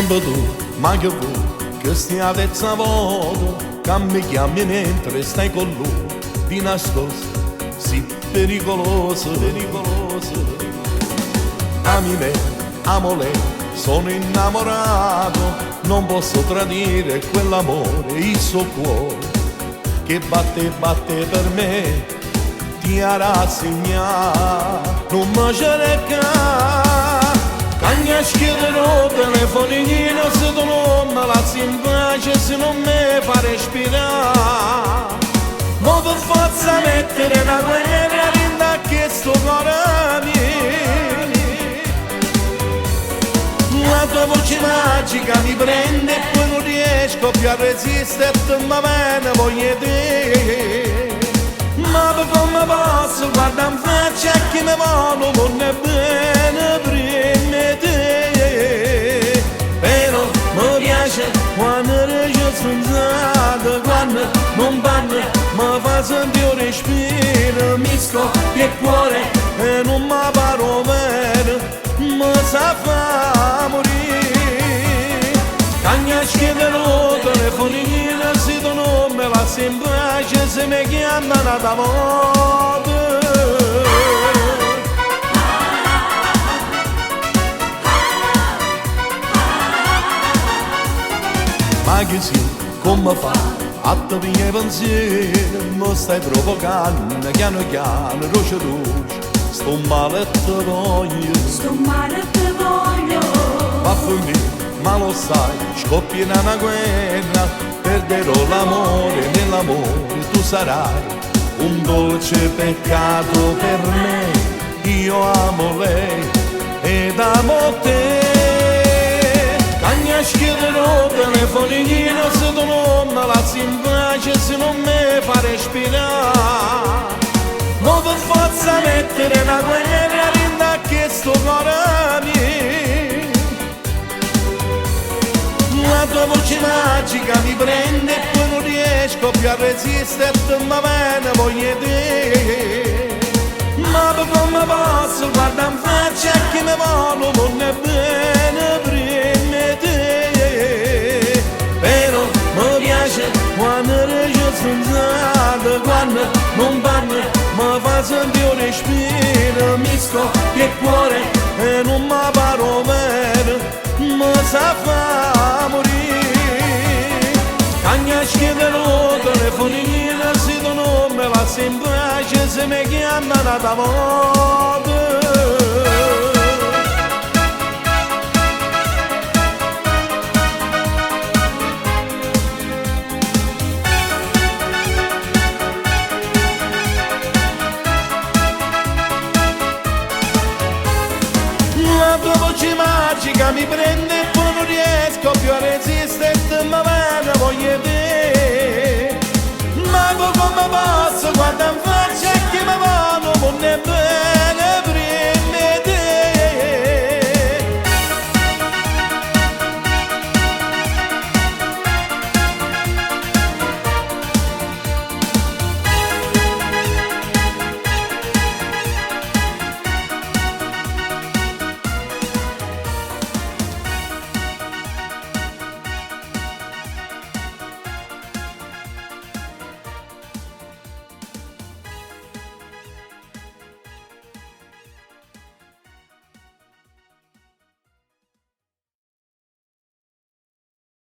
sempre tu, ma che vuoi, che stia terza volta, che mi chiami mentre stai con lui, di nascosto, sì, pericoloso, pericoloso. Ami me, amo lei, sono innamorato, non posso tradire quell'amore, il suo cuore, che batte e batte per me, ti ha rassegnato, non mi cerca. Cagna schiederò telefonino se tu non me la si in pace, se non mi fa respirare. Ma per forza mettere una guerra rinda che sto cuore mio. La tua voce magica mi prende e poi non riesco più a resistere, ma bene voglio te. Ma per come posso guardare in faccia a chi mi vuole non è bene prima te. Però mi piace quando regge sfonzata, quando non parla mi fa sentire un respiro, mi scoppia il cuore e non mi paro bene, mi sa fa morire. Cagna schiederò telefonino se tu non me la si in pace, se mi chiamano da moda. Ma che sì, come fa a te mie pensieri, mi stai provocando piano piano, roce roce, sto male te voglio, sto male te voglio. ma per me, ma lo sai, scoppia una guerra, perderò l'amore, nell'amore tu sarai un dolce peccato per me, io amo lei ed amo te. Cagna schiederò telefonino se tu non me la si in pace, se non mi fa respirare. Ma per forza mettere una guerra rinda che sto cuore mio. La tua voce magica mi prende e poi non riesco più a resistere, ma bene voglio te. Ma per come posso guardare in faccia a chi mi vuole non è bene prima te. Però mi piace quando regge sfonzata, quando non parla mi fa sentire un respiro, mi scoppia il cuore e non mi paro bene, mi sa fa morire. Cagna schiederò telefonino se tu non me la si in pace, se mi chiamano da moda. La tua voce magica mi prende e poi non riesco più a resistere, ma bene voglio te.